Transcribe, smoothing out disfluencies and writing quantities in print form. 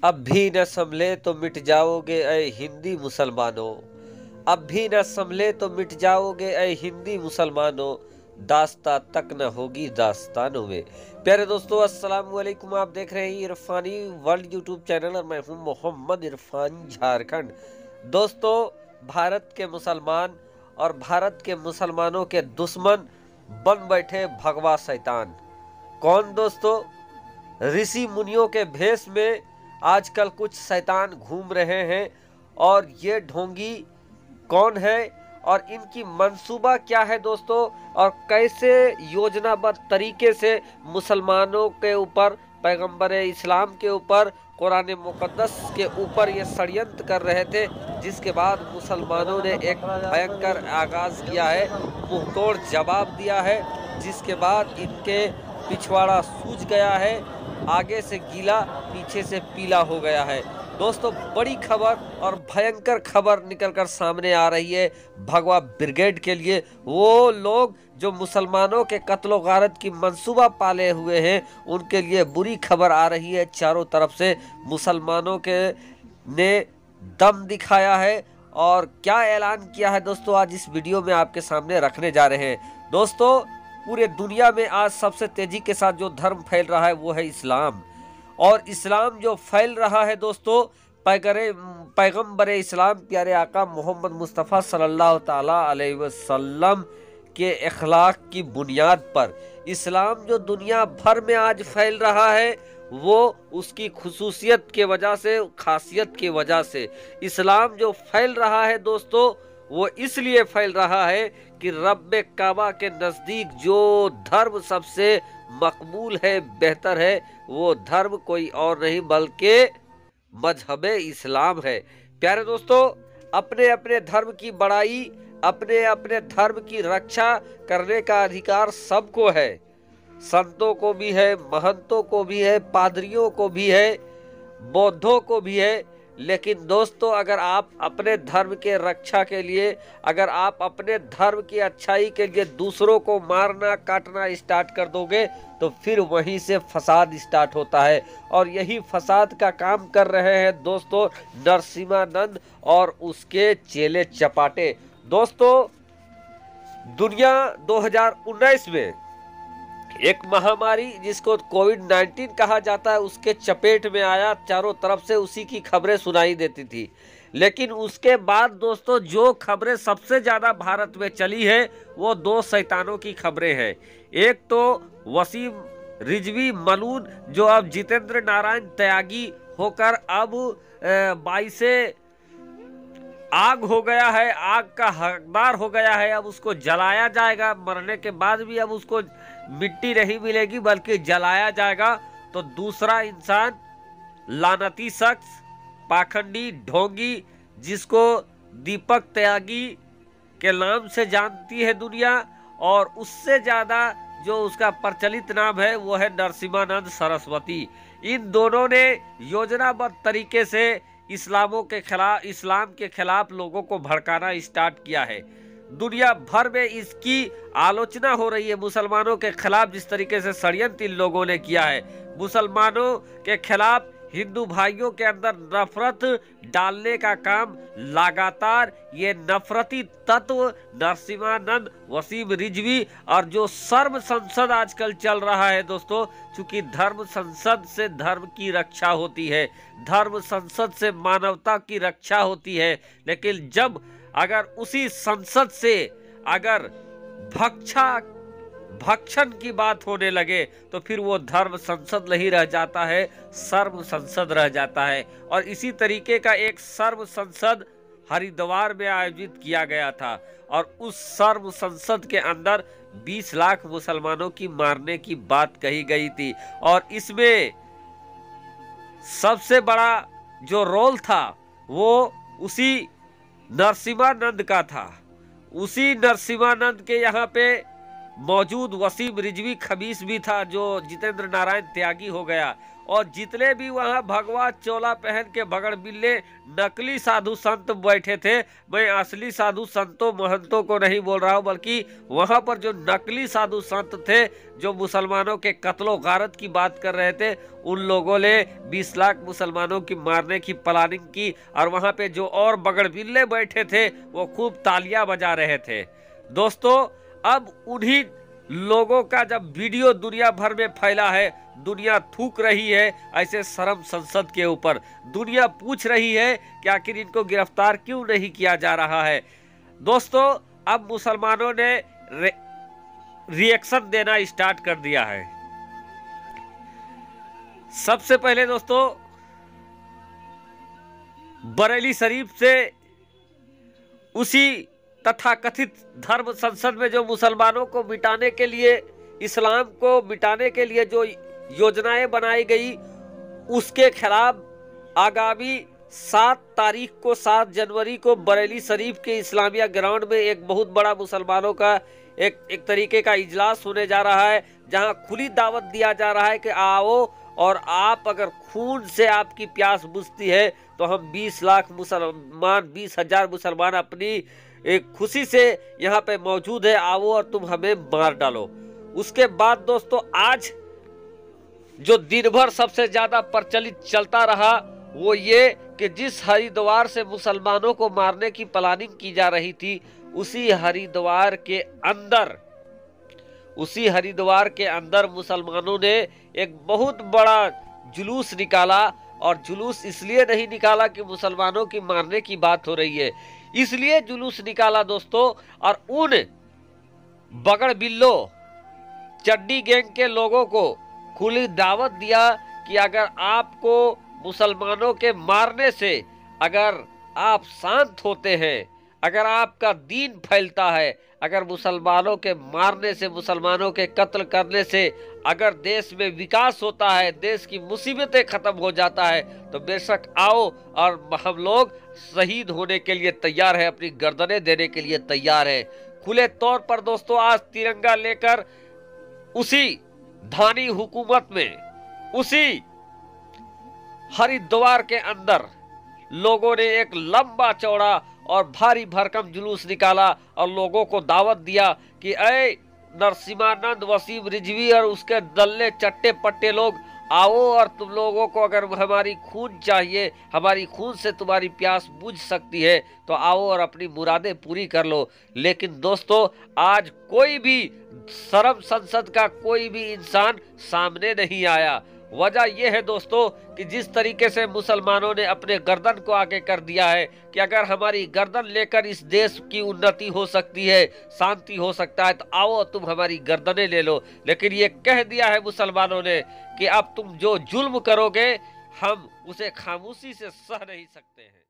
अब भी न संभले तो मिट जाओगे ऐ हिंदी मुसलमानों। अब भी न संभले तो मिट जाओगे ऐ हिंदी मुसलमानों। दास्ता तक न होगी दास्तानों में। प्यारे दोस्तों, अस्सलाम वालेकुम। आप देख रहे हैं इरफानी वर्ल्ड यूट्यूब चैनल और मैं हूं मोहम्मद इरफान झारखंड। दोस्तों, भारत के मुसलमान और भारत के मुसलमानों के दुश्मन बन बैठे भगवा शैतान। कौन दोस्तों? ऋषि मुनियों के भेष में आजकल कुछ शैतान घूम रहे हैं। और ये ढोंगी कौन है और इनकी मंसूबा क्या है दोस्तों, और कैसे योजनाबद्ध तरीके से मुसलमानों के ऊपर, पैगंबर इस्लाम के ऊपर, कुरान मुकद्दस के ऊपर ये षड्यंत्र कर रहे थे। जिसके बाद मुसलमानों ने एक भयंकर आगाज किया है, मुंहतोड़ जवाब दिया है। जिसके बाद इनके पिछवाड़ा सूज गया है, आगे से गीला पीछे से पीला हो गया है। दोस्तों, बड़ी खबर और भयंकर खबर निकलकर सामने आ रही है भगवा ब्रिगेड के लिए। वो लोग जो मुसलमानों के कत्लो गारत की मंसूबा पाले हुए हैं, उनके लिए बुरी खबर आ रही है। चारों तरफ से मुसलमानों के ने दम दिखाया है और क्या ऐलान किया है दोस्तों, आज इस वीडियो में आपके सामने रखने जा रहे हैं। दोस्तों, पूरे दुनिया में आज सबसे तेजी के साथ जो धर्म फैल रहा है वो है इस्लाम। और इस्लाम जो फैल रहा है दोस्तों, पैगंबर इस्लाम प्यारे आका मोहम्मद मुस्तफ़ा सल्लल्लाहु ताला अलैहि वसल्लम के अखलाक की बुनियाद पर इस्लाम जो दुनिया भर में आज फैल रहा है, वो उसकी खुसूसियत के वजह से, खासियत की वजह से इस्लाम जो फैल रहा है दोस्तों, वो इसलिए फैल रहा है कि रब्बे काबा के नज़दीक जो धर्म सबसे मकबूल है, बेहतर है, वो धर्म कोई और नहीं बल्कि मजहबे इस्लाम है। प्यारे दोस्तों, अपने अपने धर्म की बड़ाई, अपने अपने धर्म की रक्षा करने का अधिकार सबको है। संतों को भी है, महंतों को भी है, पादरियों को भी है, बौद्धों को भी है। लेकिन दोस्तों, अगर आप अपने धर्म के रक्षा के लिए, अगर आप अपने धर्म की अच्छाई के लिए दूसरों को मारना काटना स्टार्ट कर दोगे, तो फिर वहीं से फसाद स्टार्ट होता है। और यही फसाद का काम कर रहे हैं दोस्तों नरसिम्हानंद और उसके चेले चपाटे। दोस्तों, दुनिया 2019 में एक महामारी जिसको कोविड-19 कहा जाता है, उसके चपेट में आया। चारों तरफ से उसी की खबरें सुनाई देती थी। लेकिन उसके बाद दोस्तों, जो खबरें सबसे ज़्यादा भारत में चली है, वो दो शैतानों की खबरें हैं। एक तो वसीम रिजवी मलून, जो अब जितेंद्र नारायण त्यागी होकर अब 22 आग हो गया है, आग का हकदार हो गया है। अब उसको जलाया जाएगा, मरने के बाद भी अब उसको मिट्टी नहीं मिलेगी बल्कि जलाया जाएगा। तो दूसरा इंसान लानती शख्स, पाखंडी ढोंगी, जिसको दीपक त्यागी के नाम से जानती है दुनिया, और उससे ज्यादा जो उसका प्रचलित नाम है वो है नरसिम्हानंद सरस्वती। इन दोनों ने योजनाबद्ध तरीके से इस्लाम के खिलाफ लोगों को भड़काना स्टार्ट किया है। दुनिया भर में इसकी आलोचना हो रही है। मुसलमानों के खिलाफ जिस तरीके से षड्यंत्र इन लोगों ने किया है, मुसलमानों के खिलाफ हिंदू भाइयों के अंदर नफरत डालने का काम लगातार ये नफरती तत्व नरसिम्हानंद, वसीम रिजवी और जो सर्व संसद आजकल चल रहा है दोस्तों, चूंकि धर्म संसद से धर्म की रक्षा होती है, धर्म संसद से मानवता की रक्षा होती है। लेकिन जब अगर उसी संसद से अगर भक्षण की बात होने लगे, तो फिर वो धर्म संसद नहीं रह जाता है, सर्व संसद रह जाता है। और इसी तरीके का एक सर्व संसद हरिद्वार में आयोजित किया गया था, और उस सर्व संसद के अंदर 20 लाख मुसलमानों की मारने की बात कही गई थी। और इसमें सबसे बड़ा जो रोल था वो उसी नरसिम्हानंद का था। उसी नरसिम्हानंद के यहाँ पे मौजूद वसीम रिजवी खबीस भी था, जो जितेंद्र नारायण त्यागी हो गया। और जितने भी वहां भगवा चोला पहन के भगड़ बिल्ले नकली साधु संत बैठे थे, मैं असली साधु संतों महंतों को नहीं बोल रहा हूं, बल्कि वहां पर जो नकली साधु संत थे जो मुसलमानों के कत्लो गारत की बात कर रहे थे, उन लोगों ने 20 लाख मुसलमानों की मारने की प्लानिंग की। और वहां पे जो और बगड़ बिल्ले बैठे थे वो खूब तालियां बजा रहे थे। दोस्तों, अब उन्हीं लोगों का जब वीडियो दुनिया भर में फैला है, दुनिया थूक रही है ऐसे शर्म संसद के ऊपर, दुनिया पूछ रही है कि आखिर इनको गिरफ्तार क्यों नहीं किया जा रहा है। दोस्तों, अब मुसलमानों ने रिएक्शन देना स्टार्ट कर दिया है। सबसे पहले दोस्तों, बरेली शरीफ से उसी तथाकथित धर्म संसद में जो मुसलमानों को मिटाने के लिए, इस्लाम को मिटाने के लिए जो योजनाएं बनाई गई, उसके खिलाफ आगामी 7 जनवरी को बरेली शरीफ के इस्लामिया ग्राउंड में एक बहुत बड़ा मुसलमानों का एक तरीके का इजलास होने जा रहा है, जहां खुली दावत दिया जा रहा है कि आओ, और आप अगर खून से आपकी प्यास बुझती है तो हम 20 लाख मुसलमान, 20,000 मुसलमान अपनी एक खुशी से यहाँ पे मौजूद है, आओ और तुम हमें मार डालो। उसके बाद दोस्तों, आज जो दिन भर सबसे ज्यादा प्रचलित चलता रहा वो ये कि जिस हरिद्वार से मुसलमानों को मारने की प्लानिंग की जा रही थी, उसी हरिद्वार के अंदर मुसलमानों ने एक बहुत बड़ा जुलूस निकाला। और जुलूस इसलिए नहीं निकाला कि मुसलमानों की मारने की बात हो रही है, इसलिए जुलूस निकाला दोस्तों, और उन बगड़ बिल्लो चड्डी गैंग के लोगों को खुली दावत दिया कि अगर आपको मुसलमानों के मारने से अगर आप शांत होते हैं, अगर आपका दीन फैलता है, अगर मुसलमानों के मारने से, मुसलमानों के कत्ल करने से अगर देश में विकास होता है, देश की मुसीबतें खत्म हो जाता है, तो बेशक आओ और हम लोग शहीद होने के लिए तैयार है, अपनी गर्दनें देने के लिए तैयार है। खुले तौर पर दोस्तों आज तिरंगा लेकर उसी धानी हुकूमत में, उसी हरिद्वार के अंदर लोगों ने एक लंबा चौड़ा और भारी भरकम जुलूस निकाला और लोगों को दावत दिया कि ऐ नरसिम्हानंद, वसीम रिजवी और उसके दल्ले चट्टे पट्टे लोग, आओ और तुम लोगों को अगर हमारी खून चाहिए, हमारी खून से तुम्हारी प्यास बुझ सकती है, तो आओ और अपनी मुरादें पूरी कर लो। लेकिन दोस्तों, आज कोई भी शर्म संसद का कोई भी इंसान सामने नहीं आया। वजह यह है दोस्तों कि जिस तरीके से मुसलमानों ने अपने गर्दन को आगे कर दिया है कि अगर हमारी गर्दन लेकर इस देश की उन्नति हो सकती है, शांति हो सकता है, तो आओ तुम हमारी गर्दनें ले लो। लेकिन ये कह दिया है मुसलमानों ने कि अब तुम जो जुल्म करोगे हम उसे खामोशी से सह नहीं सकते हैं।